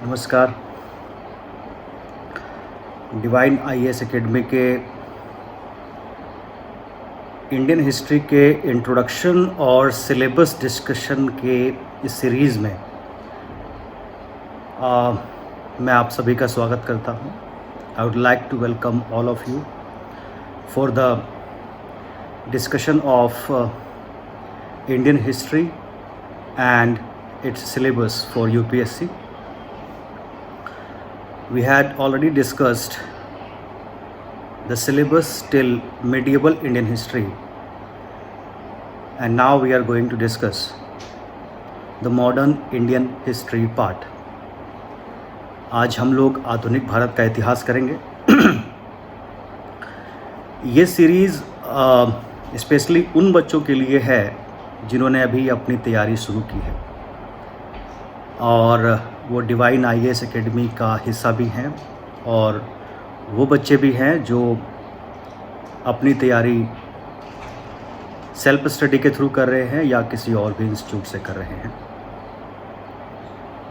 नमस्कार। Divine IAS academy के Indian history के इंट्रोडक्शन और सिलेबस डिस्कशन के इस सीरीज़ में मैं आप सभी का स्वागत करता हूं। I would like to welcome all of you for the discussion of Indian history and its syllabus for UPSC. We had already discussed the syllabus till medieval Indian history, and now we are going to discuss the modern Indian history part. आज हम लोग आधुनिक भारत का इतिहास करेंगे. ये series specially उन बच्चों के लिए है जिन्होंने अभी अपनी तैयारी शुरू की है और वो डिवाइन आईएएस एकेडमी का हिस्सा भी हैं, और वो बच्चे भी हैं जो अपनी तैयारी सेल्फ स्टडी के थ्रू कर रहे हैं या किसी और भी इंस्टीट्यूट से कर रहे हैं.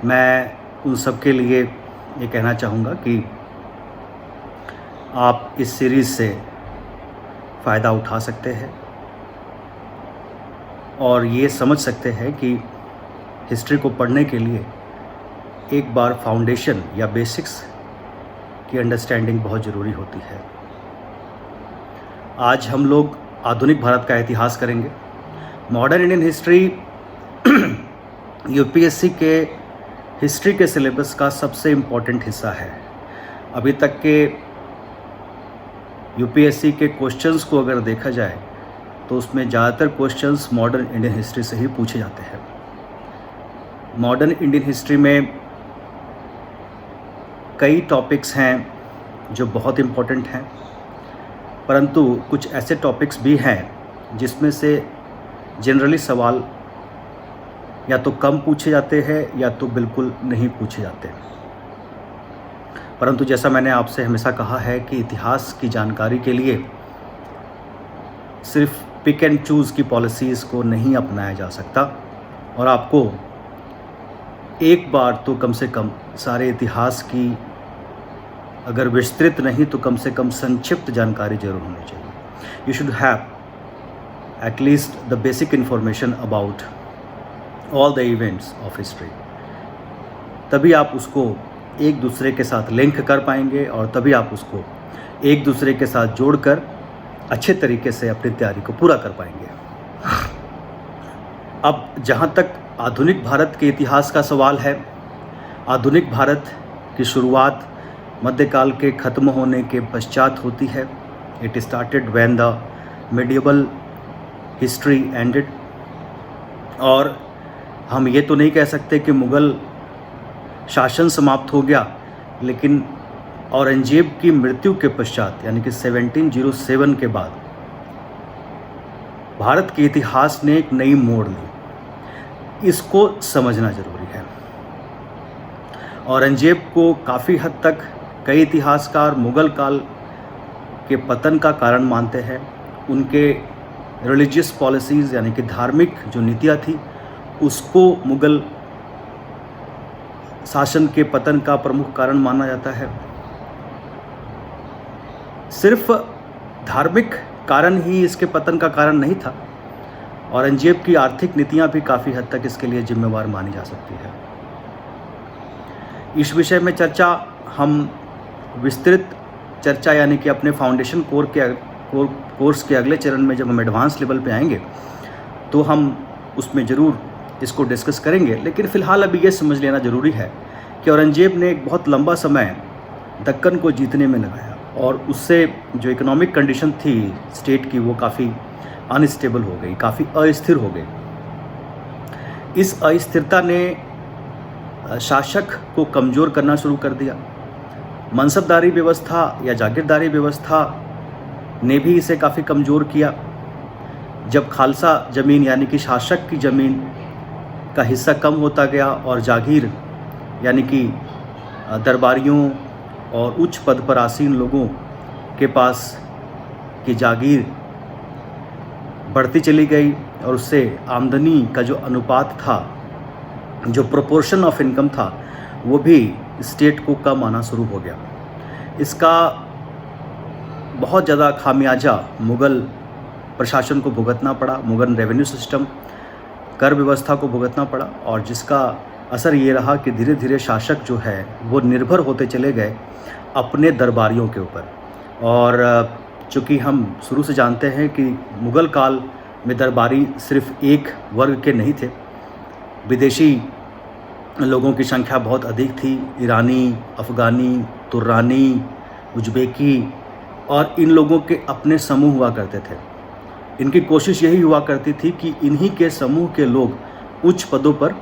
मैं उन सब के लिए ये कहना चाहूँगा कि आप इस सीरीज़ से फ़ायदा उठा सकते हैं और ये समझ सकते हैं कि हिस्ट्री को पढ़ने के लिए एक बार फाउंडेशन या बेसिक्स की अंडरस्टैंडिंग बहुत ज़रूरी होती है. आज हम लोग आधुनिक भारत का इतिहास करेंगे. मॉडर्न इंडियन हिस्ट्री यूपीएससी के हिस्ट्री के सिलेबस का सबसे इम्पॉर्टेंट हिस्सा है. अभी तक के यूपीएससी के क्वेश्चंस को अगर देखा जाए तो उसमें ज़्यादातर क्वेश्चंस मॉडर्न इंडियन हिस्ट्री से ही पूछे जाते हैं. मॉडर्न इंडियन हिस्ट्री में कई टॉपिक्स हैं जो बहुत इम्पोर्टेंट हैं, परंतु कुछ ऐसे टॉपिक्स भी हैं जिसमें से जनरली सवाल या तो कम पूछे जाते हैं या तो बिल्कुल नहीं पूछे जाते. परंतु जैसा मैंने आपसे हमेशा कहा है कि इतिहास की जानकारी के लिए सिर्फ पिक एंड चूज़ की पॉलिसीज़ को नहीं अपनाया जा सकता, और आपको एक बार तो कम से कम सारे इतिहास की अगर विस्तृत नहीं तो कम से कम संक्षिप्त जानकारी जरूर होनी चाहिए. You should have at least the basic information about all the events of history. तभी आप उसको एक दूसरे के साथ लिंक कर पाएंगे और तभी आप उसको एक दूसरे के साथ जोड़कर अच्छे तरीके से अपनी तैयारी को पूरा कर पाएंगे. अब जहाँ तक आधुनिक भारत के इतिहास का सवाल है, आधुनिक भारत की शुरुआत मध्यकाल के ख़त्म होने के पश्चात होती है. It started when the medieval history ended. और हम ये तो नहीं कह सकते कि मुग़ल शासन समाप्त हो गया, लेकिन औरंगजेब की मृत्यु के पश्चात यानी कि 1707 के बाद भारत के इतिहास ने एक नई मोड़ ली. इसको समझना ज़रूरी है. औरंगजेब को काफ़ी हद तक कई इतिहासकार मुग़ल काल के पतन का कारण मानते हैं. उनके रिलीजियस पॉलिसीज़ यानी कि धार्मिक जो नीतियाँ थी उसको मुग़ल शासन के पतन का प्रमुख कारण माना जाता है. सिर्फ धार्मिक कारण ही इसके पतन का कारण नहीं था. औरंगजेब की आर्थिक नीतियाँ भी काफ़ी हद तक इसके लिए जिम्मेवार मानी जा सकती है. इस विषय में चर्चा हम विस्तृत चर्चा यानी कि अपने फाउंडेशन कोर्स के अगले चरण में जब हम एडवांस लेवल पे आएंगे तो हम उसमें ज़रूर इसको डिस्कस करेंगे. लेकिन फ़िलहाल अभी ये समझ लेना ज़रूरी है कि औरंगजेब ने एक बहुत लंबा समय दक्कन को जीतने में लगाया और उससे जो इकोनॉमिक कंडीशन थी स्टेट की वो काफ़ी अनस्टेबल हो गई, काफ़ी अस्थिर हो गई. इस अस्थिरता ने शासक को कमज़ोर करना शुरू कर दिया. मनसबदारी व्यवस्था या जागीरदारी व्यवस्था ने भी इसे काफ़ी कमज़ोर किया. जब खालसा ज़मीन यानी कि शासक की ज़मीन का हिस्सा कम होता गया और जागीर यानी कि दरबारियों और उच्च पद पर आसीन लोगों के पास की जागीर बढ़ती चली गई और उससे आमदनी का जो अनुपात था, जो प्रोपोर्शन ऑफ इनकम था, वो भी स्टेट को कम आना शुरू हो गया। इसका बहुत ज़्यादा खामियाजा मुग़ल प्रशासन को भुगतना पड़ा, मुग़ल रेवेन्यू सिस्टम, कर व्यवस्था को भुगतना पड़ा, और जिसका असर ये रहा कि धीरे धीरे शासक जो है वो निर्भर होते चले गए अपने दरबारियों के ऊपर। और चूँकि हम शुरू से जानते हैं कि मुग़ल काल में दरबारी सिर्फ़ एक वर्ग के नहीं थे, विदेशी लोगों की संख्या बहुत अधिक थी, ईरानी, अफ़गानी, तुर्रानी, उज़्बेकी, और इन लोगों के अपने समूह हुआ करते थे। इनकी कोशिश यही हुआ करती थी कि इन्हीं के समूह के लोग उच्च पदों पर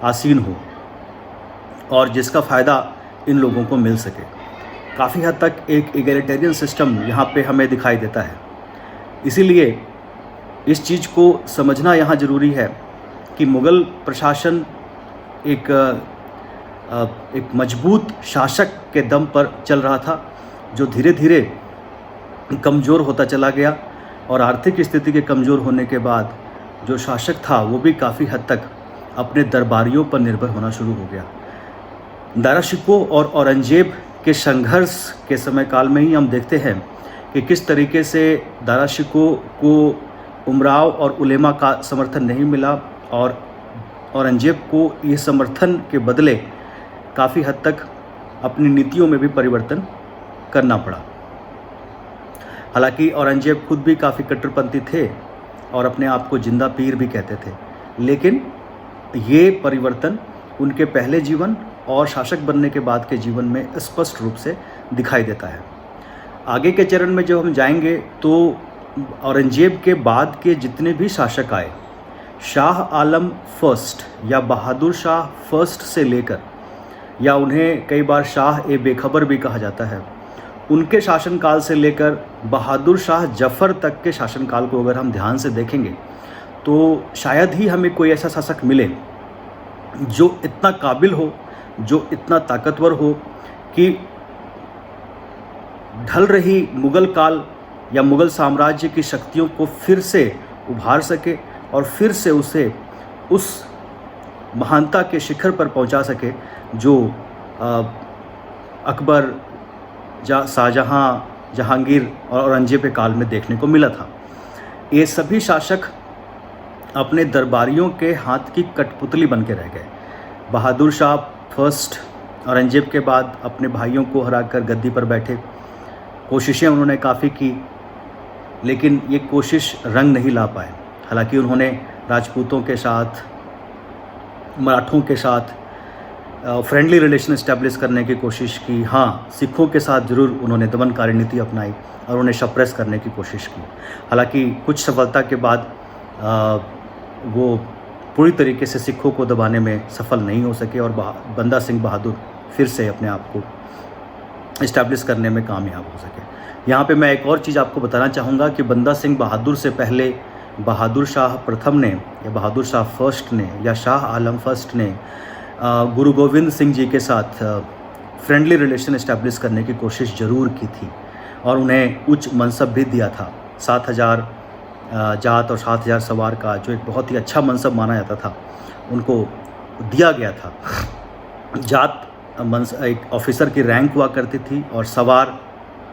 आसीन हो और जिसका फ़ायदा इन लोगों को मिल सके। काफ़ी हद तक एक इगैलिटेरियन सिस्टम यहाँ पे हमें दिखाई देता है। इसीलिए इस चीज़ को समझना यहाँ ज़रूरी है कि मुग़ल प्रशासन एक मजबूत शासक के दम पर चल रहा था, जो धीरे धीरे कमज़ोर होता चला गया, और आर्थिक स्थिति के कमज़ोर होने के बाद जो शासक था वो भी काफ़ी हद तक अपने दरबारियों पर निर्भर होना शुरू हो गया। दारा शिकोह और औरंगज़ेब के संघर्ष के समय काल में ही हम देखते हैं कि किस तरीके से दारा शिकोह को उमराव और उलेमा का समर्थन नहीं मिला, और औरंगज़ेब को ये समर्थन के बदले काफ़ी हद तक अपनी नीतियों में भी परिवर्तन करना पड़ा। हालांकि औरंगज़ेब खुद भी काफ़ी कट्टरपंथी थे और अपने आप को जिंदा पीर भी कहते थे, लेकिन ये परिवर्तन उनके पहले जीवन और शासक बनने के बाद के जीवन में स्पष्ट रूप से दिखाई देता है। आगे के चरण में जब हम जाएंगे तो औरंगज़ेब के बाद के जितने भी शासक आए, शाह आलम फर्स्ट या बहादुर शाह फर्स्ट से लेकर, या उन्हें कई बार शाह ए बेखबर भी कहा जाता है, उनके शासनकाल से लेकर बहादुर शाह जफ़र तक के शासनकाल को अगर हम ध्यान से देखेंगे तो शायद ही हमें कोई ऐसा शासक मिले जो इतना काबिल हो, जो इतना ताकतवर हो कि ढल रही मुग़ल काल या मुग़ल साम्राज्य की शक्तियों को फिर से उभार सके और फिर से उसे उस महानता के शिखर पर पहुंचा सके जो अकबर, शाहजहाँ, जहांगीर और औरंगज़ेब के काल में देखने को मिला था। ये सभी शासक अपने दरबारियों के हाथ की कठपुतली बन के रह गए। बहादुर शाह फर्स्ट औरंगज़ेब के बाद अपने भाइयों को हराकर गद्दी पर बैठे। कोशिशें उन्होंने काफ़ी की, लेकिन ये कोशिश रंग नहीं ला पाए। हालांकि उन्होंने राजपूतों के साथ, मराठों के साथ फ्रेंडली रिलेशन इस्टेब्लिश करने की कोशिश की। हाँ, सिखों के साथ ज़रूर उन्होंने दमनकारी नीति अपनाई और उन्हें सप्रेस करने की कोशिश की। हालांकि कुछ सफलता के बाद वो पूरी तरीके से सिखों को दबाने में सफल नहीं हो सके और बंदा सिंह बहादुर फिर से अपने आप को इस्टेब्लिश करने में कामयाब हो सके। यहाँ पे मैं एक और चीज़ आपको बताना चाहूँगा कि बंदा सिंह बहादुर से पहले बहादुर शाह प्रथम ने या बहादुर शाह फर्स्ट ने या शाह आलम फर्स्ट ने गुरु गोविंद सिंह जी के साथ फ्रेंडली रिलेशन इस्टेब्लिश करने की कोशिश ज़रूर की थी और उन्हें उच्च मनसब भी दिया था। 7000 जात और 7000 सवार का जो एक बहुत ही अच्छा मनसब माना जाता था, उनको दिया गया था। जात एक ऑफिसर की रैंक हुआ करती थी और सवार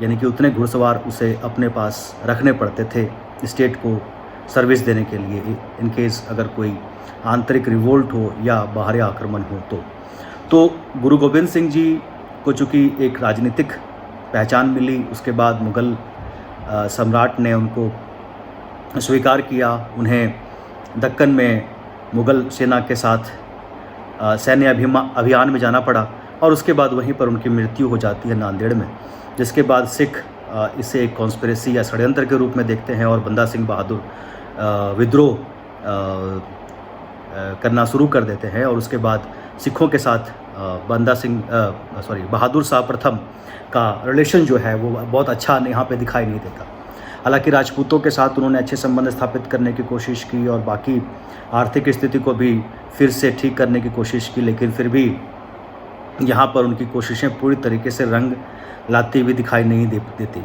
यानी कि उतने घुड़सवार उसे अपने पास रखने पड़ते थे स्टेट को सर्विस देने के लिए, इन केस अगर कोई आंतरिक रिवोल्ट हो या बाहरी आक्रमण हो तो गुरु गोविंद सिंह जी को चूँकि एक राजनीतिक पहचान मिली, उसके बाद मुग़ल सम्राट ने उनको स्वीकार किया। उन्हें दक्कन में मुग़ल सेना के साथ सैन्य अभियान में जाना पड़ा और उसके बाद वहीं पर उनकी मृत्यु हो जाती है नांदेड़ में, जिसके बाद सिख इसे एक कॉन्स्पिरेसी या षड्यंत्र के रूप में देखते हैं और बंदा सिंह बहादुर विद्रोह करना शुरू कर देते हैं और उसके बाद सिखों के साथ बहादुर शाह प्रथम का रिलेशन जो है वो बहुत अच्छा यहाँ पे दिखाई नहीं देता। हालांकि राजपूतों के साथ उन्होंने अच्छे संबंध स्थापित करने की कोशिश की और बाकी आर्थिक स्थिति को भी फिर से ठीक करने की कोशिश की, लेकिन फिर भी यहाँ पर उनकी कोशिशें पूरी तरीके से रंग लाती हुई दिखाई नहीं देती।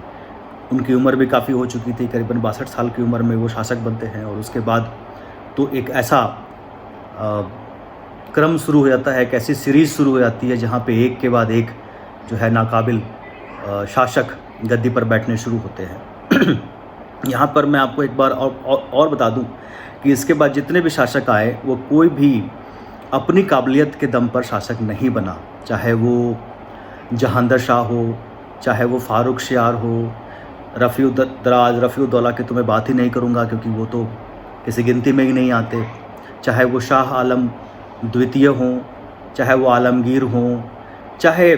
उनकी उम्र भी काफ़ी हो चुकी थी, करीबन 62 साल की उम्र में वो शासक बनते हैं और उसके बाद तो एक ऐसा क्रम शुरू हो जाता है, एक ऐसी सीरीज़ शुरू हो जाती है जहाँ पे एक के बाद एक जो है नाकाबिल शासक गद्दी पर बैठने शुरू होते हैं। यहाँ पर मैं आपको एक बार और बता दूँ कि इसके बाद जितने भी शासक आए वो कोई भी अपनी काबिलियत के दम पर शासक नहीं बना, चाहे वो जहांदर शाह हो, चाहे वो फारूक शियार हो, रफ़ीउद्दौला की तो मैं बात ही नहीं करूँगा क्योंकि वो तो किसी गिनती में ही नहीं आते, चाहे वो शाह आलम द्वितीय हों, चाहे वो आलमगीर हों, चाहे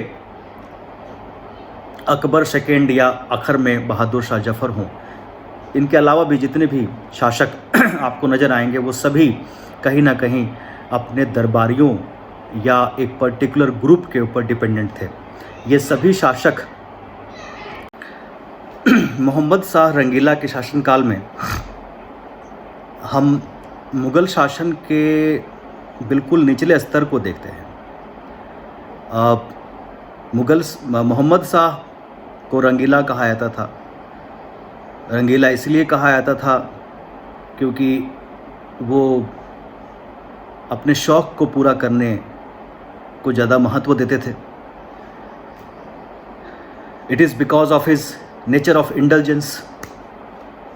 अकबर सेकेंड या आखिर में बहादुर शाह जफ़र हों। इनके अलावा भी जितने भी शासक आपको नज़र आएंगे वो सभी कहीं ना कहीं अपने दरबारियों या एक पर्टिकुलर ग्रुप के ऊपर डिपेंडेंट थे। ये सभी शासक मोहम्मद शाह रंगीला के शासनकाल में हम मुग़ल शासन के बिल्कुल निचले स्तर को देखते हैं। मोहम्मद शाह को रंगीला कहा जाता था। रंगीला इसलिए कहा जाता था क्योंकि वो अपने शौक़ को पूरा करने को ज़्यादा महत्व देते थे। It is because of his nature of indulgence.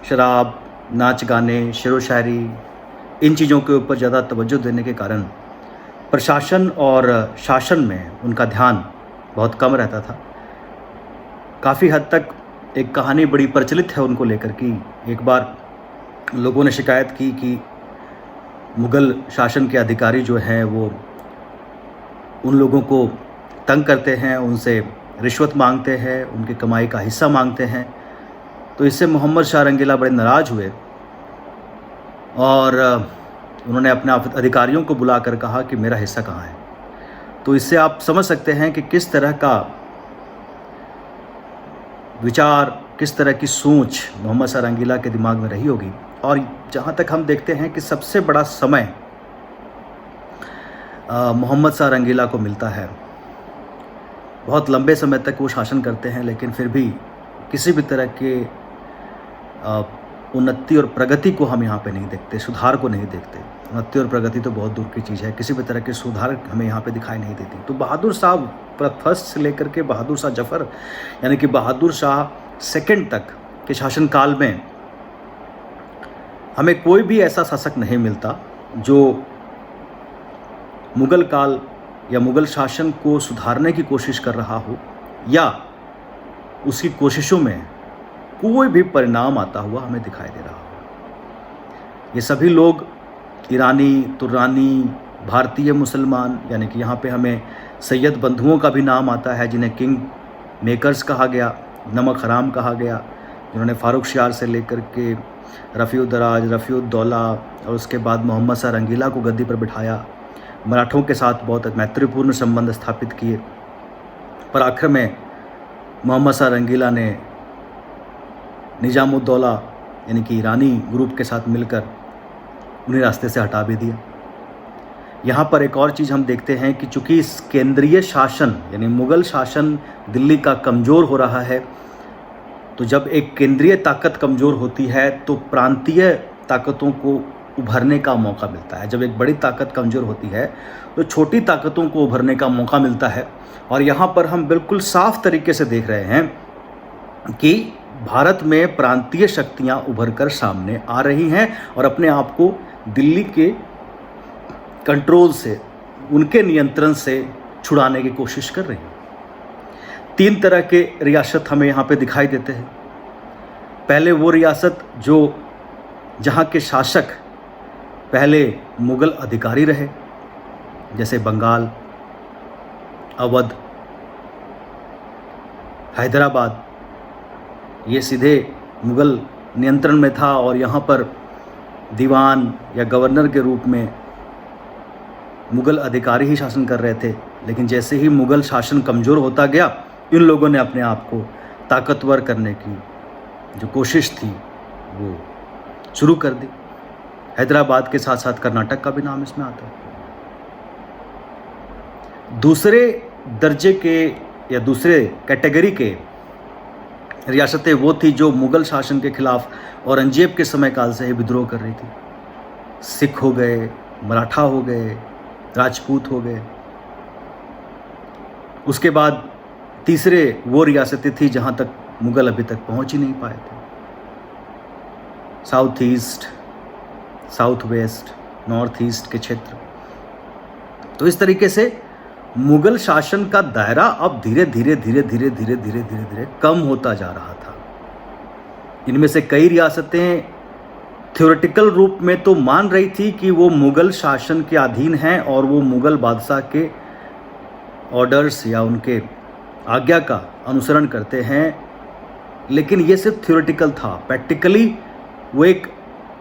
शराब, नाच गाने, शेर व शायरी, इन चीज़ों के ऊपर ज़्यादा तवज्जो देने के कारण प्रशासन और शासन में उनका ध्यान बहुत कम रहता था। काफ़ी हद तक एक कहानी बड़ी प्रचलित है उनको लेकर कि एक बार लोगों ने शिकायत की कि मुग़ल शासन के अधिकारी जो हैं वो उन लोगों को तंग करते हैं, उनसे रिश्वत मांगते हैं, उनकी कमाई का हिस्सा मांगते हैं। तो इससे मोहम्मद शाह रंगीला बड़े नाराज़ हुए और उन्होंने अपने अधिकारियों को बुलाकर कहा कि मेरा हिस्सा कहाँ है। तो इससे आप समझ सकते हैं कि किस तरह का विचार, किस तरह की सोच मोहम्मद शाह रंगीला के दिमाग में रही होगी। और जहाँ तक हम देखते हैं कि सबसे बड़ा समय मोहम्मद शाह रंगीला को मिलता है। बहुत लंबे समय तक वो शासन करते हैं, लेकिन फिर भी किसी भी तरह के उन्नति और प्रगति को हम यहाँ पे नहीं देखते, सुधार को नहीं देखते। उन्नति और प्रगति तो बहुत दूर की चीज़ है, किसी भी तरह के सुधार हमें यहाँ पे दिखाई नहीं देती। तो बहादुर शाह फर्स्ट से लेकर के बहादुर शाह जफ़र यानी कि बहादुर शाह सेकंड तक के शासनकाल में हमें कोई भी ऐसा शासक नहीं मिलता जो मुग़ल काल या मुग़ल शासन को सुधारने की कोशिश कर रहा हो या उसकी कोशिशों में कोई भी परिणाम आता हुआ हमें दिखाई दे रहा हो। ये सभी लोग ईरानी, तुर्रानी, भारतीय मुसलमान, यानी कि यहाँ पे हमें सैयद बंधुओं का भी नाम आता है जिन्हें किंग मेकर्स कहा गया, नमक हराम कहा गया, जिन्होंने फारूक शियार से लेकर के रफ़ीउद्दौला और उसके बाद मोहम्मद शाह रंगीला को गद्दी पर बिठाया, मराठों के साथ बहुत मैत्रीपूर्ण संबंध स्थापित किए, पर आखिर में मोहम्मद शाह रंगीला ने निज़ामुद्दौला यानी कि ईरानी ग्रुप के साथ मिलकर उन्हें रास्ते से हटा भी दिया। यहाँ पर एक और चीज़ हम देखते हैं कि चूँकि इस केंद्रीय शासन यानी मुग़ल शासन दिल्ली का कमज़ोर हो रहा है, तो जब एक केंद्रीय ताकत कमज़ोर होती है तो प्रांतीय ताकतों को उभरने का मौका मिलता है। जब एक बड़ी ताकत कमज़ोर होती है तो छोटी ताकतों को उभरने का मौका मिलता है। और यहाँ पर हम बिल्कुल साफ तरीके से देख रहे हैं कि भारत में प्रांतीय शक्तियाँ उभर कर सामने आ रही हैं और अपने आप को दिल्ली के कंट्रोल से, उनके नियंत्रण से छुड़ाने की कोशिश कर रही हैं। 3 तरह के रियासत हमें यहाँ पे दिखाई देते हैं। पहले वो रियासत जहाँ के शासक पहले मुग़ल अधिकारी रहे, जैसे बंगाल, अवध, हैदराबाद, ये सीधे मुग़ल नियंत्रण में था और यहाँ पर दीवान या गवर्नर के रूप में मुग़ल अधिकारी ही शासन कर रहे थे। लेकिन जैसे ही मुग़ल शासन कमज़ोर होता गया, इन लोगों ने अपने आप को ताकतवर करने की जो कोशिश थी वो शुरू कर दी। हैदराबाद के साथ साथ कर्नाटक का भी नाम इसमें आता है। दूसरे दर्जे के या दूसरे कैटेगरी के रियासतें वो थी जो मुग़ल शासन के ख़िलाफ़ औरंगजेब के समय काल से ही विद्रोह कर रही थी। सिख हो गए, मराठा हो गए, राजपूत हो गए। उसके बाद तीसरे वो रियासतें थी जहाँ तक मुग़ल अभी तक पहुँच ही नहीं पाए थे, south east, south west, north east के क्षेत्र। तो इस तरीके से मुग़ल शासन का दायरा अब धीरे धीरे कम होता जा रहा था। इनमें से कई रियासतें थ्योरेटिकल रूप में तो मान रही थी कि वो मुग़ल शासन के अधीन हैं और वो मुग़ल बादशाह के ऑर्डर्स या उनके आज्ञा का अनुसरण करते हैं, लेकिन ये सिर्फ थ्योरेटिकल था। प्रैक्टिकली वो एक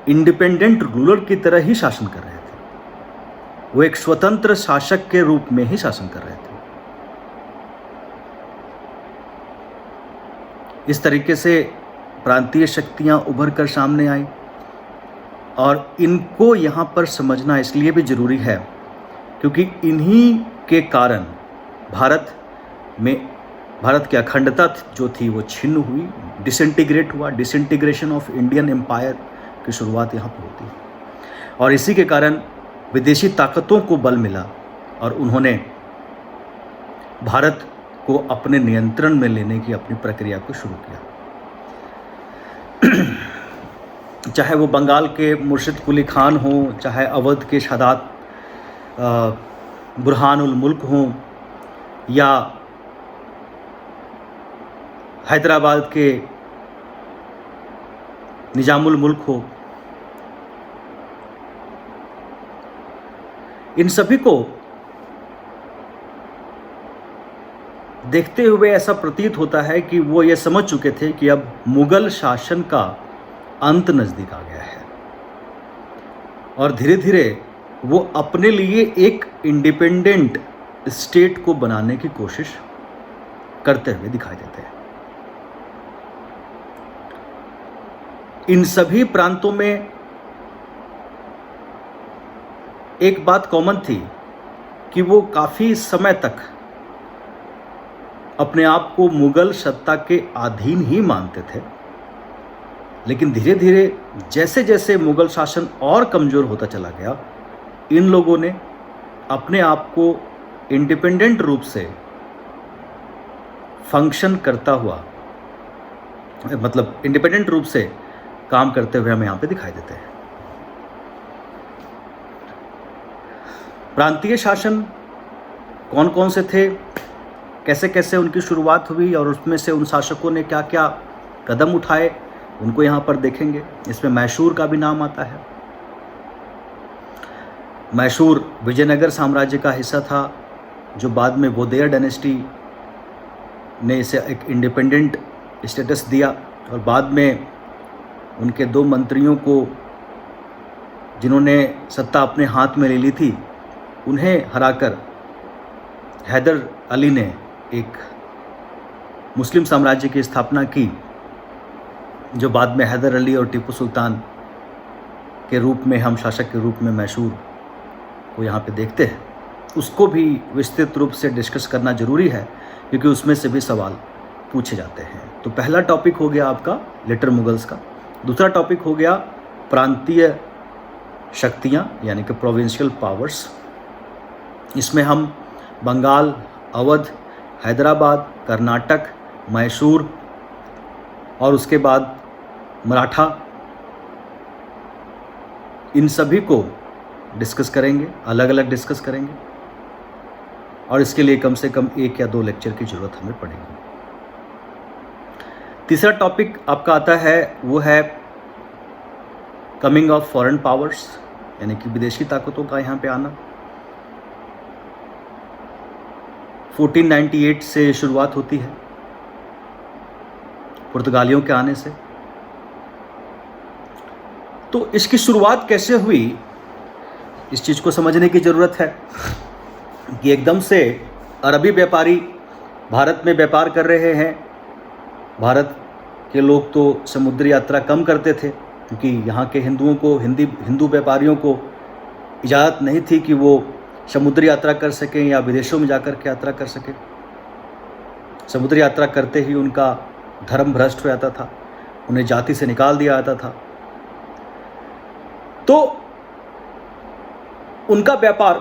इंडिपेंडेंट रूलर की तरह ही शासन कर रहे थे, वो एक स्वतंत्र शासक के रूप में ही शासन कर रहे थे। इस तरीके से प्रांतीय शक्तियां उभर कर सामने आई और इनको यहाँ पर समझना इसलिए भी ज़रूरी है क्योंकि इन्हीं के कारण भारत की अखंडता जो थी वो छिन्न हुई, डिसइंटीग्रेट हुआ। डिसइंटीग्रेशन ऑफ इंडियन एम्पायर की शुरुआत यहाँ पर होती है और इसी के कारण विदेशी ताकतों को बल मिला और उन्होंने भारत को अपने नियंत्रण में लेने की अपनी प्रक्रिया को शुरू किया। चाहे वो बंगाल के मुर्शिद कुली खान हो, चाहे अवध के शहादात बुरहानुल मुल्क हों, या हैदराबाद के निजामुल मुल्क हो, इन सभी को देखते हुए ऐसा प्रतीत होता है कि वो ये समझ चुके थे कि अब मुग़ल शासन का अंत नज़दीक आ गया है और धीरे धीरे वो अपने लिए एक इंडिपेंडेंट स्टेट को बनाने की कोशिश करते हुए दिखाई देते हैं। इन सभी प्रांतों में एक बात कॉमन थी कि वो काफ़ी समय तक अपने आप को मुग़ल सत्ता के अधीन ही मानते थे, लेकिन धीरे धीरे जैसे जैसे मुग़ल शासन और कमज़ोर होता चला गया, इन लोगों ने अपने आप को इंडिपेंडेंट रूप से फंक्शन करता हुआ, मतलब इंडिपेंडेंट रूप से काम करते हुए हमें यहाँ पे दिखाई देते हैं। प्रांतीय शासन कौन कौन से थे, कैसे कैसे उनकी शुरुआत हुई और उसमें से उन शासकों ने क्या क्या कदम उठाए, उनको यहाँ पर देखेंगे। इसमें मैसूर का भी नाम आता है। मैसूर विजयनगर साम्राज्य का हिस्सा था, जो बाद में वोदेयर डायनेस्टी ने इसे एक इंडिपेंडेंट स्टेटस दिया और बाद में उनके दो मंत्रियों को, जिन्होंने सत्ता अपने हाथ में ले ली थी, उन्हें हराकर हैदर अली ने एक मुस्लिम साम्राज्य की स्थापना की, जो बाद में हैदर अली और टीपू सुल्तान के रूप में, हम शासक के रूप में मैसूर को यहाँ पे देखते हैं। उसको भी विस्तृत रूप से डिस्कस करना ज़रूरी है क्योंकि उसमें से भी सवाल पूछे जाते हैं। तो पहला टॉपिक हो गया आपका लेटर मुगल्स का। दूसरा टॉपिक हो गया प्रांतीय शक्तियाँ यानी कि प्रोविंशियल पावर्स। इसमें हम बंगाल, अवध, हैदराबाद, कर्नाटक, मैसूर और उसके बाद मराठा, इन सभी को डिस्कस करेंगे, अलग अलग डिस्कस करेंगे और इसके लिए कम से कम 1 या 2 लेक्चर की ज़रूरत हमें पड़ेगी। तीसरा टॉपिक आपका आता है, वो है कमिंग ऑफ फॉरेन पावर्स यानी कि विदेशी ताकतों का यहाँ पे आना। 1498 से शुरुआत होती है पुर्तगालियों के आने से। तो इसकी शुरुआत कैसे हुई, इस चीज़ को समझने की ज़रूरत है कि एकदम से अरबी व्यापारी भारत में व्यापार कर रहे हैं। भारत के लोग तो समुद्री यात्रा कम करते थे क्योंकि यहाँ के हिंदुओं को, हिंदू व्यापारियों को इजाज़त नहीं थी कि वो समुद्री यात्रा कर सकें या विदेशों में जाकर के यात्रा कर सकें। समुद्री यात्रा करते ही उनका धर्म भ्रष्ट हो जाता था, उन्हें जाति से निकाल दिया जाता था। तो उनका व्यापार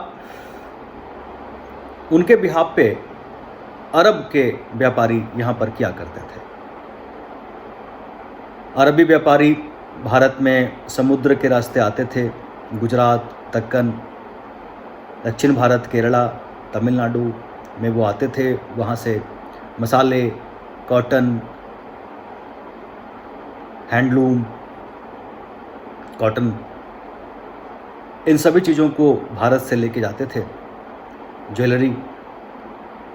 उनके बिहाफ पे अरब के व्यापारी यहाँ पर क्या करते थे। अरबी व्यापारी भारत में समुद्र के रास्ते आते थे, गुजरात, दक्कन, दक्षिण भारत, केरला, तमिलनाडु में वो आते थे। वहाँ से मसाले, कॉटन, हैंडलूम, कॉटन, इन सभी चीज़ों को भारत से लेके जाते थे, ज्वेलरी,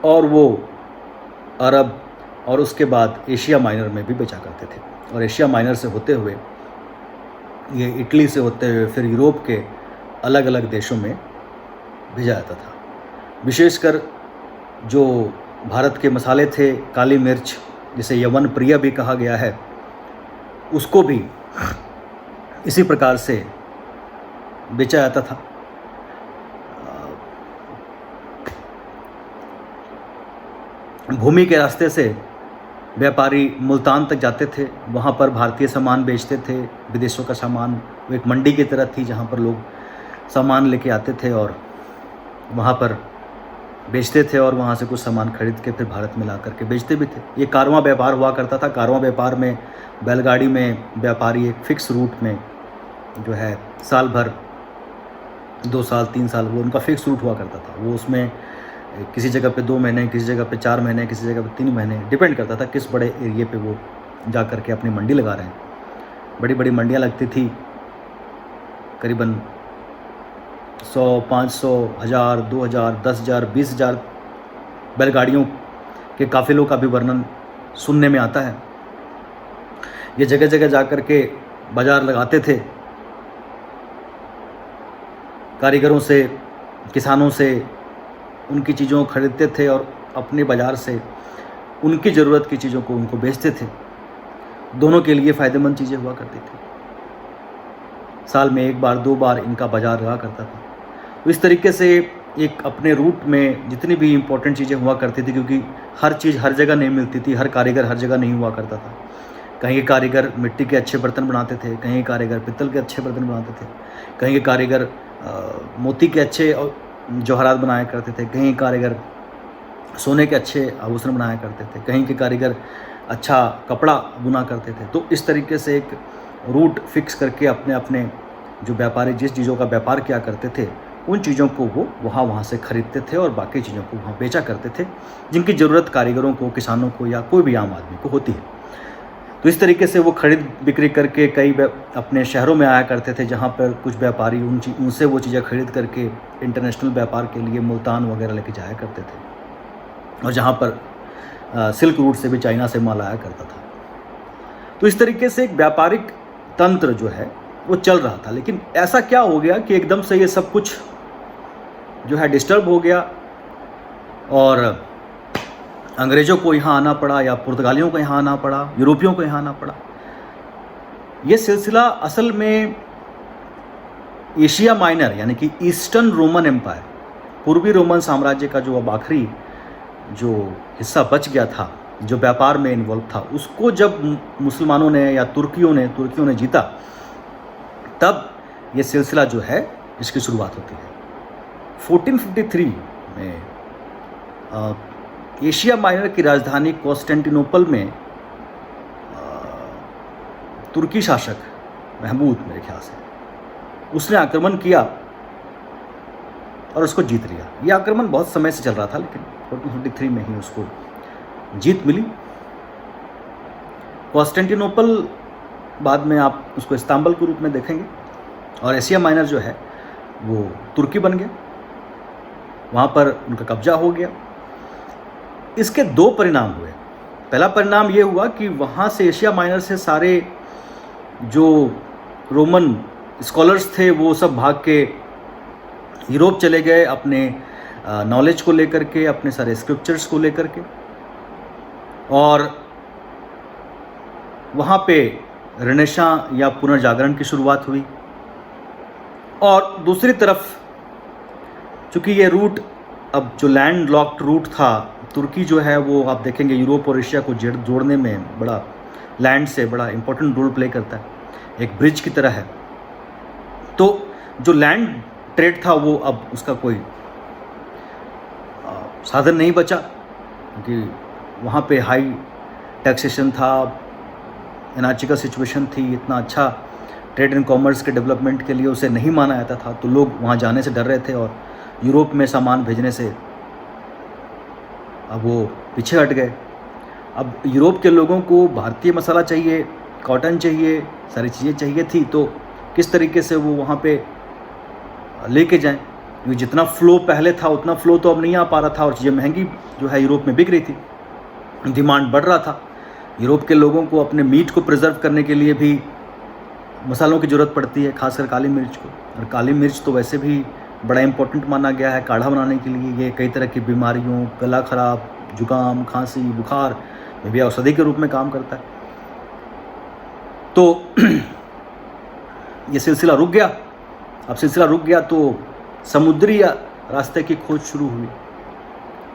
और वो अरब और उसके बाद एशिया माइनर में भी बेचा करते थे। और एशिया माइनर से होते हुए ये इटली से होते हुए फिर यूरोप के अलग अलग देशों में भेजा जाता था। विशेषकर जो भारत के मसाले थे, काली मिर्च, जिसे यवन प्रिय भी कहा गया है, उसको भी इसी प्रकार से बेचा जाता था। भूमि के रास्ते से व्यापारी मुल्तान तक जाते थे, वहाँ पर भारतीय सामान बेचते थे, विदेशों का सामान। वो एक मंडी की तरह थी जहाँ पर लोग सामान लेके आते थे और वहाँ पर बेचते थे, और वहाँ से कुछ सामान खरीद के फिर भारत में ला करके बेचते भी थे। ये कारवां व्यापार हुआ करता था। कारवां व्यापार में बैलगाड़ी में व्यापारी एक फिक्स रूट में जो है साल भर, 2 साल 3 साल, वो उनका फिक्स रूट हुआ करता था। वो उसमें किसी जगह पे 2 महीने, किसी जगह पे 4 महीने, किसी जगह पे 3 महीने, डिपेंड करता था किस बड़े एरिए पे वो जा कर के अपनी मंडी लगा रहे हैं। बड़ी बड़ी मंडियाँ लगती थी, करीबन 100, 500, 1000, 2000, 10,000, 20,000 बैलगाड़ियों के काफ़िलों का भी वर्णन सुनने में आता है। ये जगह जगह जा कर के बाज़ार लगाते थे, कारीगरों से, किसानों से उनकी चीज़ों को खरीदते थे और अपने बाज़ार से उनकी ज़रूरत की चीज़ों को उनको बेचते थे। दोनों के लिए फ़ायदेमंद चीज़ें हुआ करती थी। साल में 1 बार 2 बार इनका बाज़ार लगा करता था। तो इस तरीके से एक अपने रूट में जितनी भी इम्पोर्टेंट चीज़ें हुआ करती थी, क्योंकि हर चीज़ हर जगह नहीं मिलती थी, हर कारीगर हर जगह नहीं हुआ करता था। कहीं के कारीगर मिट्टी के अच्छे बर्तन बनाते थे, कहीं के कारीगर पित्तल के अच्छे बर्तन बनाते थे, कहीं के कारीगर मोती के अच्छे जौहरात बनाया करते थे, कहीं कारीगर सोने के अच्छे आभूषण बनाया करते थे, कहीं के कारीगर अच्छा कपड़ा बुना करते थे। तो इस तरीके से एक रूट फिक्स करके अपने अपने जो व्यापारी जिस चीज़ों का व्यापार किया करते थे, उन चीज़ों को वो वहाँ से ख़रीदते थे और बाकी चीज़ों को वहाँ बेचा करते थे, जिनकी ज़रूरत कारीगरों को, किसानों को या कोई भी आम आदमी को होती है। तो इस तरीके से वो खरीद बिक्री करके कई अपने शहरों में आया करते थे, जहाँ पर कुछ व्यापारी उनसे वो चीज़ें खरीद करके इंटरनेशनल व्यापार के लिए मुल्तान वगैरह लेके जाया करते थे, और जहाँ पर सिल्क रूट से भी चाइना से माल आया करता था। तो इस तरीके से एक व्यापारिक तंत्र जो है वो चल रहा था। लेकिन ऐसा क्या हो गया कि एकदम से ये सब कुछ जो है डिस्टर्ब हो गया और अंग्रेज़ों को यहाँ आना पड़ा, या पुर्तगालियों को यहाँ आना पड़ा, यूरोपियों को यहाँ आना पड़ा। ये सिलसिला असल में एशिया माइनर यानी कि ईस्टर्न रोमन एम्पायर, पूर्वी रोमन साम्राज्य का जो अब आखिरी जो हिस्सा बच गया था, जो व्यापार में इन्वॉल्व था, उसको जब मुसलमानों ने या तुर्कियों ने जीता, तब ये सिलसिला जो है इसकी शुरुआत होती है। 1453 में एशिया माइनर की राजधानी कॉन्स्टेंटिनोपल में तुर्की शासक महमूद, मेरे ख्याल से, उसने आक्रमण किया और उसको जीत लिया। यह आक्रमण बहुत समय से चल रहा था, लेकिन 1453 में ही उसको जीत मिली। कॉन्स्टेंटिनोपल बाद में आप उसको इस्तांबुल के रूप में देखेंगे, और एशिया माइनर जो है वो तुर्की बन गया, वहाँ पर उनका कब्जा हो गया। इसके 2 परिणाम हुए। पहला परिणाम ये हुआ कि वहाँ से एशिया माइनर से सारे जो रोमन स्कॉलर्स थे वो सब भाग के यूरोप चले गए, अपने नॉलेज को लेकर के, अपने सारे स्क्रिप्चर्स को लेकर के, और वहाँ पे रेनेसां या पुनर्जागरण की शुरुआत हुई। और दूसरी तरफ चूँकि ये रूट, अब जो लैंड लॉक्ड रूट था, तुर्की जो है वो आप देखेंगे यूरोप और एशिया को जोड़ने में बड़ा, लैंड से बड़ा इंपॉर्टेंट रोल प्ले करता है, एक ब्रिज की तरह है। तो जो लैंड ट्रेड था वो अब उसका कोई साधन नहीं बचा, क्योंकि वहाँ पे हाई टैक्सेशन था, एनार्चिकल सिचुएशन थी, इतना अच्छा ट्रेड एंड कॉमर्स के डेवलपमेंट के लिए उसे नहीं माना जाता था, तो लोग वहाँ जाने से डर रहे थे और यूरोप में सामान भेजने से अब वो पीछे हट गए। अब यूरोप के लोगों को भारतीय मसाला चाहिए, कॉटन चाहिए, सारी चीज़ें चाहिए थी, तो किस तरीके से वो वहाँ पे लेके जाएं, क्योंकि जितना फ़्लो पहले था उतना फ़्लो तो अब नहीं आ पा रहा था और चीज़ें महंगी जो है यूरोप में बिक रही थी, डिमांड बढ़ रहा था। यूरोप के लोगों को अपने मीट को प्रिजर्व करने के लिए भी मसालों की ज़रूरत पड़ती है, खासकर काली मिर्च को, और काली मिर्च तो वैसे भी बड़ा इम्पोर्टेंट माना गया है काढ़ा बनाने के लिए। ये कई तरह की बीमारियों, गला खराब, जुकाम, खांसी, बुखार में भी औषधि के रूप में काम करता है। तो ये सिलसिला रुक गया। अब सिलसिला रुक गया तो समुद्री रास्ते की खोज शुरू हुई।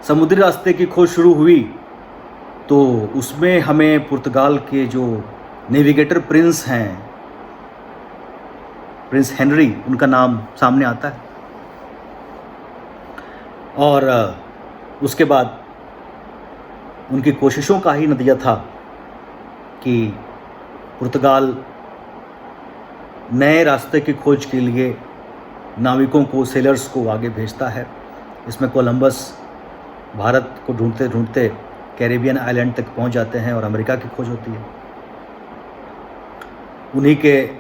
समुद्री रास्ते की खोज शुरू हुई तो उसमें हमें पुर्तगाल के जो नेविगेटर प्रिंस हैं, प्रिंस हेनरी, उनका नाम सामने आता है। और उसके बाद उनकी कोशिशों का ही नतीजा था कि पुर्तगाल नए रास्ते की खोज के लिए नाविकों को, सेलर्स को आगे भेजता है। इसमें कोलंबस भारत को ढूंढते ढूंढते कैरिबियन आइलैंड तक पहुंच जाते हैं और अमेरिका की खोज होती है। उन्हीं के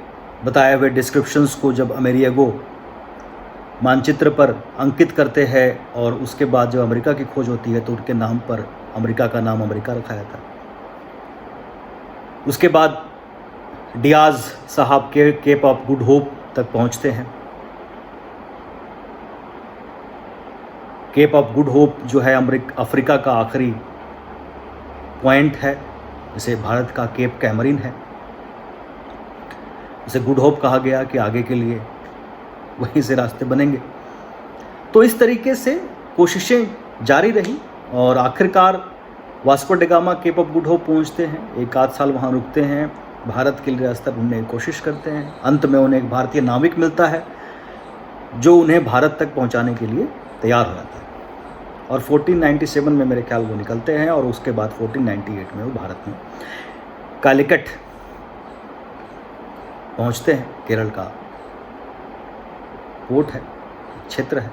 बताए हुए डिस्क्रिप्शंस को जब अमेरिगो मानचित्र पर अंकित करते हैं और उसके बाद जब अमेरिका की खोज होती है तो उनके नाम पर अमेरिका का नाम अमेरिका रखा जाता है। उसके बाद डियाज साहब के केप ऑफ गुड होप तक पहुंचते हैं। केप ऑफ गुड होप जो है अफ्रीका का आखिरी पॉइंट है, इसे भारत का केप कैमरीन है। इसे गुड होप कहा गया कि आगे के लिए वहीं से रास्ते बनेंगे। तो इस तरीके से कोशिशें जारी रही और आखिरकार Vasco da Gama Cape of Good Hope पहुंचते हैं। एक आध साल वहाँ रुकते हैं, भारत के लिए रास्ता ढूंढने की कोशिश करते हैं। अंत में उन्हें एक भारतीय नाविक मिलता है जो उन्हें भारत तक पहुंचाने के लिए तैयार हो जाता है और 1497 में मेरे ख्याल वो निकलते हैं और उसके बाद 1498 में वो भारत में कालीकट पहुंचते हैं। केरल का पोर्ट है, क्षेत्र है,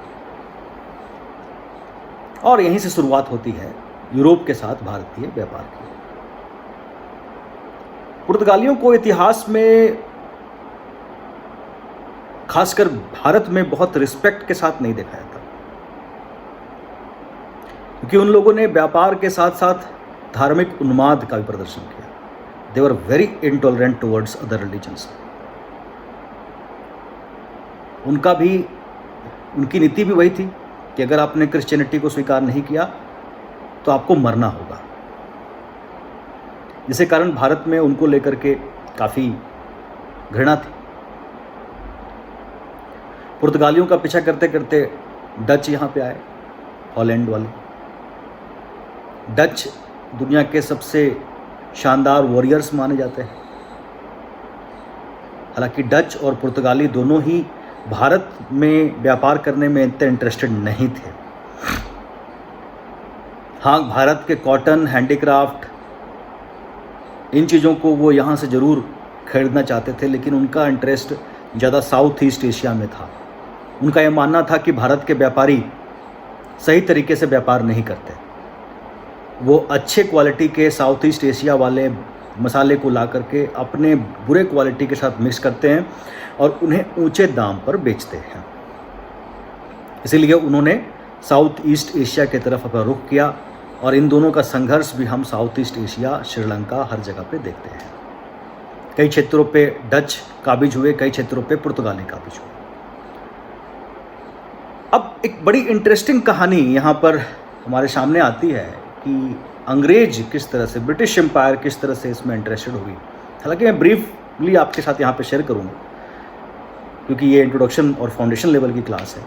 और यहीं से शुरुआत होती है यूरोप के साथ भारतीय व्यापार की। पुर्तगालियों को इतिहास में, खासकर भारत में, बहुत रिस्पेक्ट के साथ नहीं देखा जाता, क्योंकि उन लोगों ने व्यापार के साथ साथ धार्मिक उन्माद का भी प्रदर्शन किया। They were very intolerant towards other religions. उनका भी, उनकी नीति भी वही थी कि अगर आपने क्रिश्चियनिटी को स्वीकार नहीं किया तो आपको मरना होगा, जिसके कारण भारत में उनको लेकर के काफ़ी घृणा थी। पुर्तगालियों का पीछा करते करते डच यहाँ पे आए, हॉलैंड वाले। डच दुनिया के सबसे शानदार वॉरियर्स माने जाते हैं। हालांकि डच और पुर्तगाली दोनों ही भारत में व्यापार करने में इतने इंटरेस्टेड नहीं थे। हाँ, भारत के कॉटन, हैंडीक्राफ्ट, इन चीज़ों को वो यहाँ से ज़रूर खरीदना चाहते थे, लेकिन उनका इंटरेस्ट ज़्यादा साउथ ईस्ट एशिया में था। उनका यह मानना था कि भारत के व्यापारी सही तरीके से व्यापार नहीं करते। वो अच्छे क्वालिटी के साउथ ईस्ट एशिया वाले मसाले को ला करके अपने बुरे क्वालिटी के साथ मिक्स करते हैं और उन्हें ऊंचे दाम पर बेचते हैं। इसीलिए उन्होंने साउथ ईस्ट एशिया की तरफ अपना रुख किया और इन दोनों का संघर्ष भी हम साउथ ईस्ट एशिया, श्रीलंका, हर जगह पे देखते हैं। कई क्षेत्रों पे डच काबिज हुए, कई क्षेत्रों पे पुर्तगाली काबिज हुए। अब एक बड़ी इंटरेस्टिंग कहानी यहाँ पर हमारे सामने आती है कि अंग्रेज किस तरह से, ब्रिटिश एम्पायर किस तरह से इसमें इंटरेस्टेड हुई। हालांकि मैं ब्रीफली आपके साथ यहाँ पे शेयर करूँगा, क्योंकि ये इंट्रोडक्शन और फाउंडेशन लेवल की क्लास है।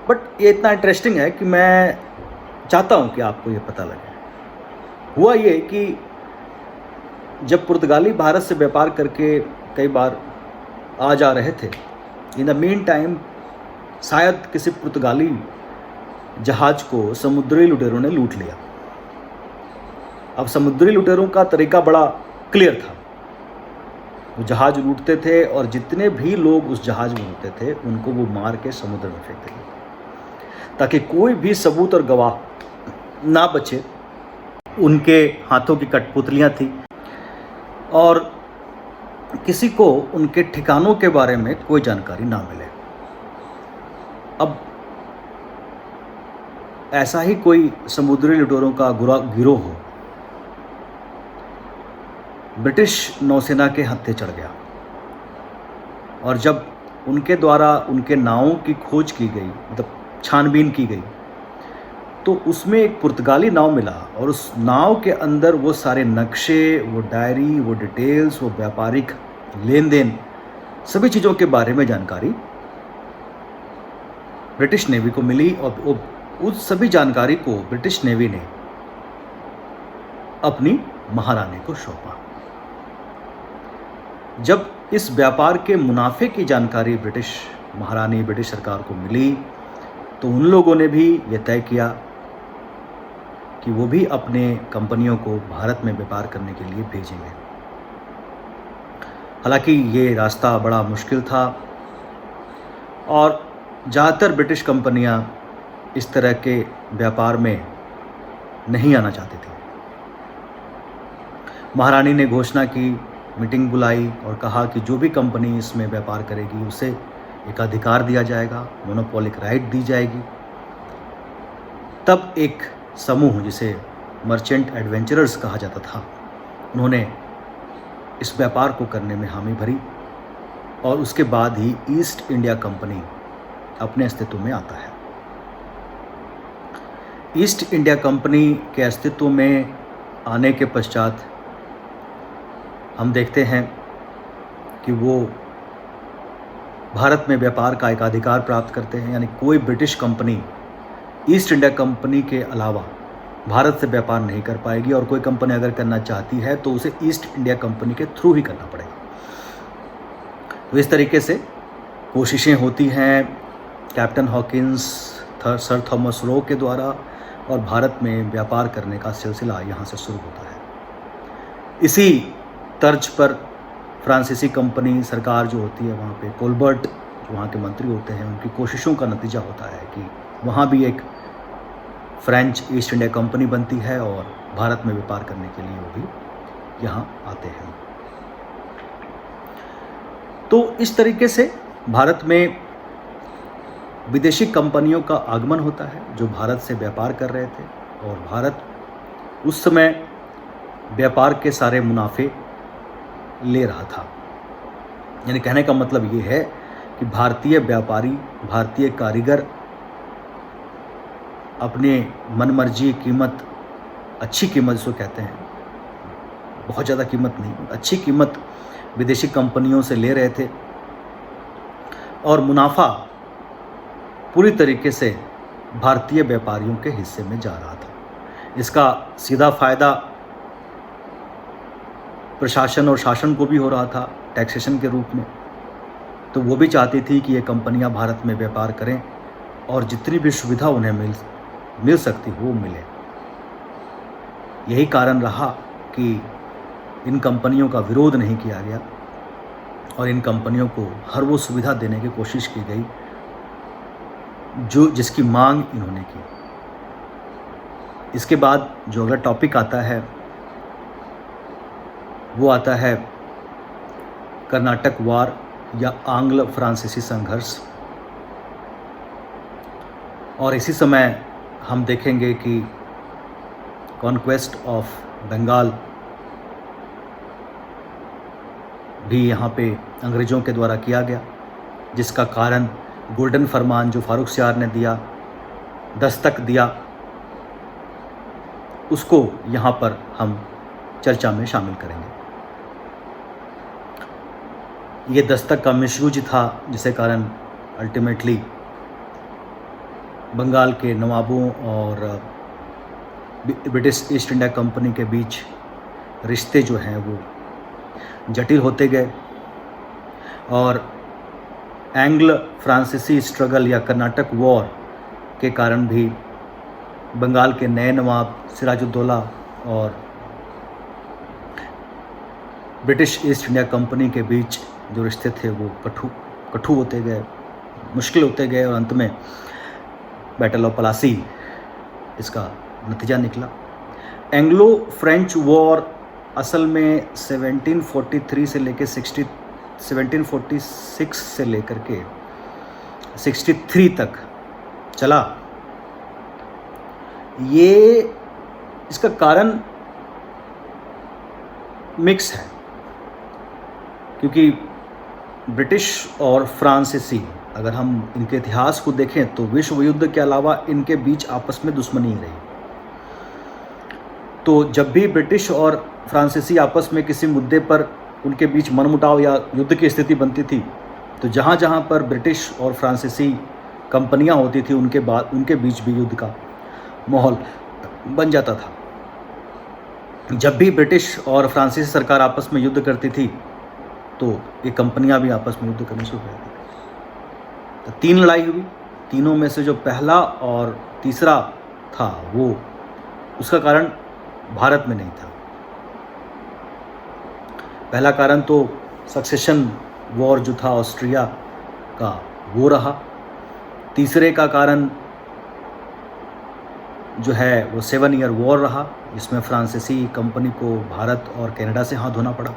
बट ये इतना इंटरेस्टिंग है कि मैं चाहता हूँ कि आपको ये पता लगे। हुआ ये कि जब पुर्तगाली भारत से व्यापार करके कई बार आ जा रहे थे, इन द मीन टाइम शायद किसी पुर्तगाली जहाज को समुद्री लुटेरों ने लूट लिया। अब समुद्री लुटेरों का तरीका बड़ा क्लियर था। वो जहाज लूटते थे और जितने भी लोग उस जहाज में होते थे उनको वो मार के समुद्र में फेंक देते ताकि कोई भी सबूत और गवाह ना बचे। उनके हाथों की कठपुतलियाँ थी और किसी को उनके ठिकानों के बारे में कोई जानकारी ना मिले। अब ऐसा ही कोई समुद्री लुटेरों का गिरोह हो ब्रिटिश नौसेना के हत्थे चढ़ गया और जब उनके द्वारा उनके नावों की खोज की गई, मतलब छानबीन की गई, तो उसमें एक पुर्तगाली नाव मिला और उस नाव के अंदर वो सारे नक्शे, वो डायरी, वो डिटेल्स, वो व्यापारिक लेन देन, सभी चीज़ों के बारे में जानकारी ब्रिटिश नेवी को मिली और उस सभी जानकारी को ब्रिटिश नेवी ने अपनी महारानी को सौंपा। जब इस व्यापार के मुनाफे की जानकारी ब्रिटिश सरकार को मिली तो उन लोगों ने भी यह तय किया कि वो भी अपने कंपनियों को भारत में व्यापार करने के लिए भेजेंगे। हालांकि ये रास्ता बड़ा मुश्किल था और ज़्यादातर ब्रिटिश कंपनियां इस तरह के व्यापार में नहीं आना चाहती थी। महारानी ने घोषणा की, मीटिंग बुलाई और कहा कि जो भी कंपनी इसमें व्यापार करेगी उसे एक अधिकार दिया जाएगा, मोनोपोलिक राइट दी जाएगी। तब एक समूह जिसे मर्चेंट एडवेंचरर्स कहा जाता था, उन्होंने इस व्यापार को करने में हामी भरी और उसके बाद ही ईस्ट इंडिया कंपनी अपने अस्तित्व में आता है। ईस्ट इंडिया कंपनी के अस्तित्व में आने के पश्चात हम देखते हैं कि वो भारत में व्यापार का एक अधिकार प्राप्त करते हैं, यानी कोई British company east India company के अलावा भारत से व्यापार नहीं कर पाएगी और कोई कंपनी अगर करना चाहती है तो उसे ईस्ट इंडिया कंपनी के थ्रू ही करना पड़ेगा। तो इस तरीके से कोशिशें होती हैं captain Hawkins, sir Thomas Roe के द्वारा और भारत में व्यापार करने का सिलसिला यहाँ से शुरू होता है। इसी तर्ज पर फ्रांसीसी कंपनी सरकार जो होती है वहाँ पे कोलबर्ट जो वहाँ के मंत्री होते हैं, उनकी कोशिशों का नतीजा होता है कि वहाँ भी एक फ्रेंच ईस्ट इंडिया कंपनी बनती है और भारत में व्यापार करने के लिए वो भी यहाँ आते हैं। तो इस तरीके से भारत में विदेशी कंपनियों का आगमन होता है जो भारत से व्यापार कर रहे थे और भारत उस समय व्यापार के सारे मुनाफे ले रहा था। यानी कहने का मतलब ये है कि भारतीय व्यापारी, भारतीय कारीगर अपने मनमर्जी कीमत, अच्छी कीमत जिसको कहते हैं, बहुत ज़्यादा कीमत नहीं, अच्छी कीमत विदेशी कंपनियों से ले रहे थे और मुनाफा पूरी तरीके से भारतीय व्यापारियों के हिस्से में जा रहा था। इसका सीधा फ़ायदा प्रशासन और शासन को भी हो रहा था टैक्सेशन के रूप में। तो वो भी चाहती थी कि ये कंपनियां भारत में व्यापार करें और जितनी भी सुविधा उन्हें मिल सकती वो मिले। यही कारण रहा कि इन कंपनियों का विरोध नहीं किया गया और इन कंपनियों को हर वो सुविधा देने की कोशिश की गई जिसकी मांग इन्होंने की। इसके बाद जो अगला टॉपिक आता है वो आता है कर्नाटक वार या आंग्ल फ्रांसीसी संघर्ष। और इसी समय हम देखेंगे कि कॉन्क्वेस्ट ऑफ बंगाल भी यहाँ पे अंग्रेज़ों के द्वारा किया गया, जिसका कारण गोल्डन फरमान जो फारुखसियार ने दिया, दस्तक दिया, उसको यहाँ पर हम चर्चा में शामिल करेंगे। ये दस्तक का मिसयूज था जिसके कारण अल्टीमेटली बंगाल के नवाबों और ब्रिटिश ईस्ट इंडिया कंपनी के बीच रिश्ते जो हैं वो जटिल होते गए और एंग्ल फ्रांसीसी स्ट्रगल या कर्नाटक वॉर के कारण भी बंगाल के नए नवाब सिराजुद्दौला और ब्रिटिश ईस्ट इंडिया कंपनी के बीच जो रिश्ते थे वो कटु होते गए, मुश्किल होते गए और अंत में बैटल ऑफ प्लासी इसका नतीजा निकला। एंग्लो फ्रेंच वॉर असल में 1743 से लेकर 1746 से लेकर के 63 तक चला। ये इसका कारण मिक्स है, क्योंकि ब्रिटिश और फ्रांसीसी अगर हम इनके इतिहास को देखें तो विश्व युद्ध के अलावा इनके बीच आपस में दुश्मनी ही रही। तो जब भी ब्रिटिश और फ्रांसीसी आपस में किसी मुद्दे पर उनके बीच मनमुटाव या युद्ध की स्थिति बनती थी, तो जहाँ जहाँ पर ब्रिटिश और फ्रांसीसी कंपनियाँ होती थी उनके बीच भी युद्ध का माहौल बन जाता था। जब भी ब्रिटिश और फ्रांसीसी सरकार आपस में युद्ध करती थी तो ये कंपनियां भी आपस में युद्ध करनी शुरू कर दी। तो 3 लड़ाई हुई, तीनों में से जो पहला और तीसरा था वो उसका कारण भारत में नहीं था। पहला कारण तो सक्सेशन वॉर जो था ऑस्ट्रिया का वो रहा। तीसरे का कारण जो है वो 7 ईयर वॉर रहा, जिसमें फ्रांसीसी कंपनी को भारत और कनाडा से हाथ धोना पड़ा।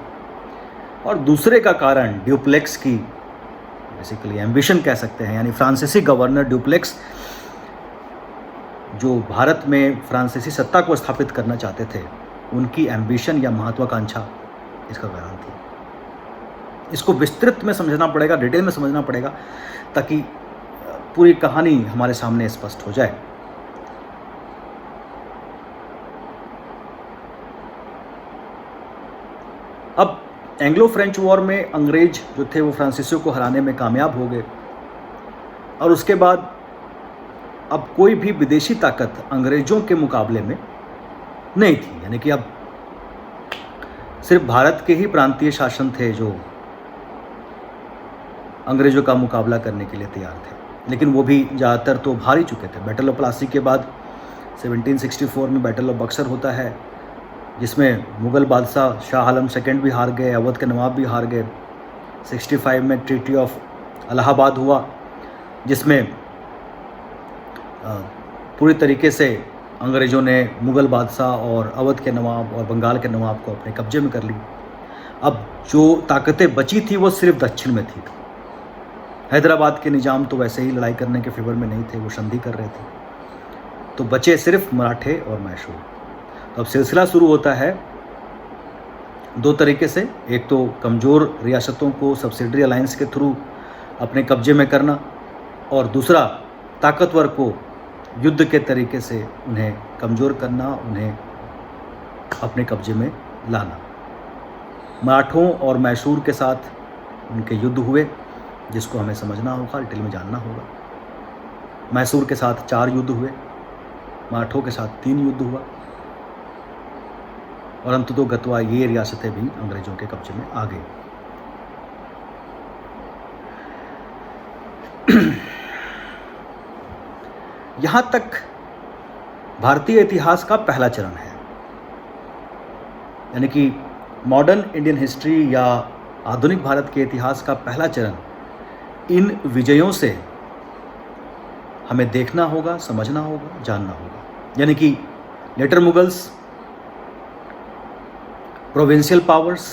और दूसरे का कारण ड्यूप्लेक्स की बेसिकली एम्बिशन कह सकते हैं, यानी फ्रांसीसी गवर्नर ड्यूप्लेक्स जो भारत में फ्रांसीसी सत्ता को स्थापित करना चाहते थे, उनकी एम्बिशन या महत्वाकांक्षा इसका कारण थी। इसको विस्तृत में समझना पड़ेगा, डिटेल में समझना पड़ेगा, ताकि पूरी कहानी हमारे सामने स्पष्ट हो जाए। अब एंग्लो फ्रेंच वॉर में अंग्रेज जो थे वो फ्रांसीसियों को हराने में कामयाब हो गए, और उसके बाद अब कोई भी विदेशी ताकत अंग्रेजों के मुकाबले में नहीं थी। यानी कि अब सिर्फ भारत के ही प्रांतीय शासन थे जो अंग्रेजों का मुकाबला करने के लिए तैयार थे, लेकिन वो भी ज़्यादातर तो हार ही चुके थे। बैटल ऑफ प्लासी के बाद 1764 में बैटल ऑफ बक्सर होता है, जिसमें मुग़ल बादशाह शाह आलम सेकंड भी हार गए, अवध के नवाब भी हार गए। 65 में ट्रीटी ऑफ इलाहाबाद हुआ, जिसमें पूरी तरीके से अंग्रेज़ों ने मुग़ल बादशाह और अवध के नवाब और बंगाल के नवाब को अपने कब्जे में कर ली। अब जो ताकतें बची थी वो सिर्फ दक्षिण में थी। हैदराबाद के निज़ाम तो वैसे ही लड़ाई करने के फेवर में नहीं थे, वो संधि कर रहे थे, तो बचे सिर्फ मराठे और मैसूर। तो अब सिलसिला शुरू होता है 2 तरीके से, एक तो कमज़ोर रियासतों को सब्सिडरी अलायंस के थ्रू अपने कब्जे में करना, और दूसरा ताकतवर को युद्ध के तरीके से उन्हें कमज़ोर करना, उन्हें अपने कब्जे में लाना। मराठों और मैसूर के साथ उनके युद्ध हुए, जिसको हमें समझना होगा, डिटेल में जानना होगा। मैसूर के साथ 4 युद्ध हुए, मराठों के साथ 3 युद्ध हुआ, और अंततः गतवा ये रियासतें भी अंग्रेज़ों के कब्जे में आ गई। यहाँ तक भारतीय इतिहास का पहला चरण है, यानी कि मॉडर्न इंडियन हिस्ट्री या आधुनिक भारत के इतिहास का पहला चरण। इन विजयों से हमें देखना होगा, समझना होगा, जानना होगा। यानी कि later Mughals, provincial powers,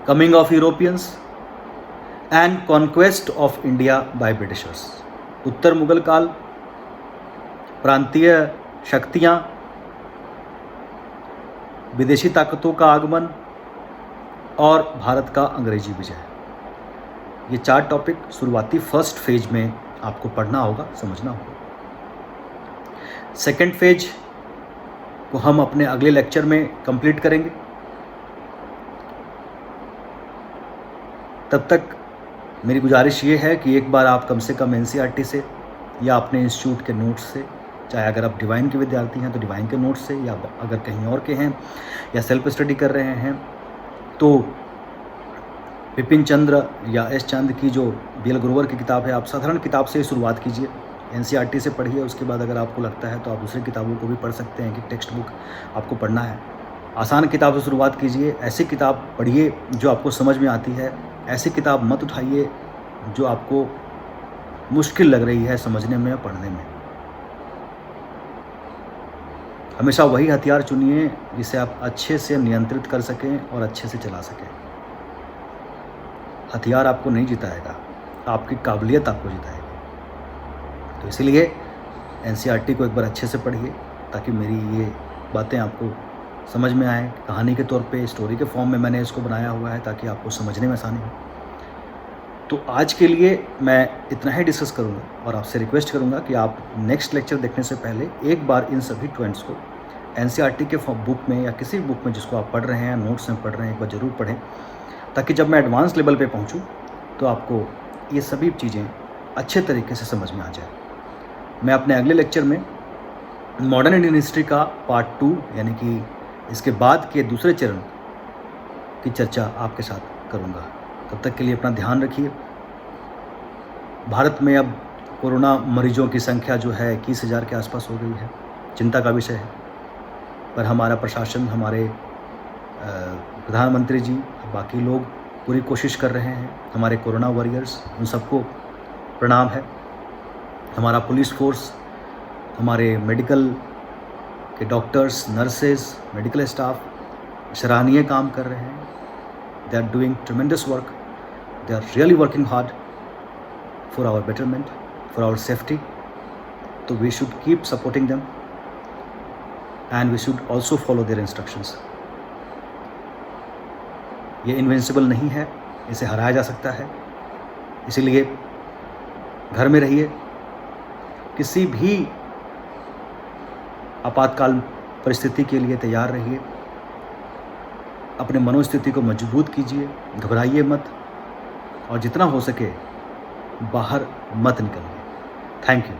coming of Europeans and conquest of India by Britishers. उत्तर मुगल काल, प्रांतीय शक्तियाँ, विदेशी ताकतों का आगमन और भारत का अंग्रेजी विजय। ये 4 टॉपिक शुरुआती फर्स्ट फेज में आपको पढ़ना होगा, समझना होगा। सेकंड फेज को हम अपने अगले लेक्चर में कंप्लीट करेंगे। तब तक मेरी गुजारिश ये है कि एक बार आप कम से कम एनसीईआरटी से या अपने इंस्टीट्यूट के नोट्स से, चाहे अगर आप डिवाइन के विद्यार्थी हैं तो डिवाइन के नोट्स से, या अगर कहीं और के हैं या सेल्फ स्टडी कर रहे हैं तो बिपिन चंद्र या एस चंद की जो बीएल ग्रोवर की किताब है, आप साधारण किताब से शुरुआत कीजिए। एनसीईआरटी से पढ़िए, उसके बाद अगर आपको लगता है तो आप दूसरी किताबों को भी पढ़ सकते हैं कि टेक्स्ट बुक आपको पढ़ना है। आसान किताब से शुरुआत कीजिए, ऐसी किताब पढ़िए जो आपको समझ में आती है, ऐसी किताब मत उठाइए जो आपको मुश्किल लग रही है समझने में या पढ़ने में। हमेशा वही हथियार चुनिए जिसे आप अच्छे से नियंत्रित कर सकें और अच्छे से चला सकें। हथियार आपको नहीं जिताएगा, आपकी काबिलियत आपको जिताएगी। तो इसीलिए एनसीईआरटी को एक बार अच्छे से पढ़िए ताकि मेरी ये बातें आपको समझ में आए। कहानी के तौर पे, स्टोरी के फॉर्म में मैंने इसको बनाया हुआ है ताकि आपको समझने में आसानी हो। तो आज के लिए मैं इतना ही डिस्कस करूँगा और आपसे रिक्वेस्ट करूँगा कि आप नेक्स्ट लेक्चर देखने से पहले एक बार इन सभी पॉइंट्स को एनसीईआरटी के बुक में या किसी भी बुक में जिसको आप पढ़ रहे हैं, नोट्स में पढ़ रहे हैं, एक बार ज़रूर पढ़ें ताकि जब मैं एडवांस लेवल पे पहुँचूँ तो आपको ये सभी चीज़ें अच्छे तरीके से समझ में आ जाए। मैं अपने अगले लेक्चर में मॉडर्न इंडियन हिस्ट्री का पार्ट 2 यानी कि इसके बाद के दूसरे चरण की चर्चा आपके साथ करूँगा। तब तक के लिए अपना ध्यान रखिए। भारत में अब कोरोना मरीजों की संख्या जो है 21,000 के आसपास हो गई है, चिंता का विषय है। पर हमारा प्रशासन, हमारे प्रधानमंत्री जी, बाकी लोग पूरी कोशिश कर रहे हैं। हमारे कोरोना वॉरियर्स, उन सबको प्रणाम है। हमारा पुलिस फोर्स, हमारे मेडिकल के डॉक्टर्स, नर्सेज, मेडिकल स्टाफ सराहनीय काम कर रहे हैं। They are doing tremendous work. They are really working hard for our betterment, for our safety. So we should keep supporting them and we should also follow their instructions. ये invincible नहीं है, इसे हराया जा सकता है। इसीलिए घर में रहिए, किसी भी आपातकाल परिस्थिति के लिए तैयार रहिए, अपने मनोस्थिति को मजबूत कीजिए, घबराइए मत और जितना हो सके बाहर मत निकलिए। Thank you.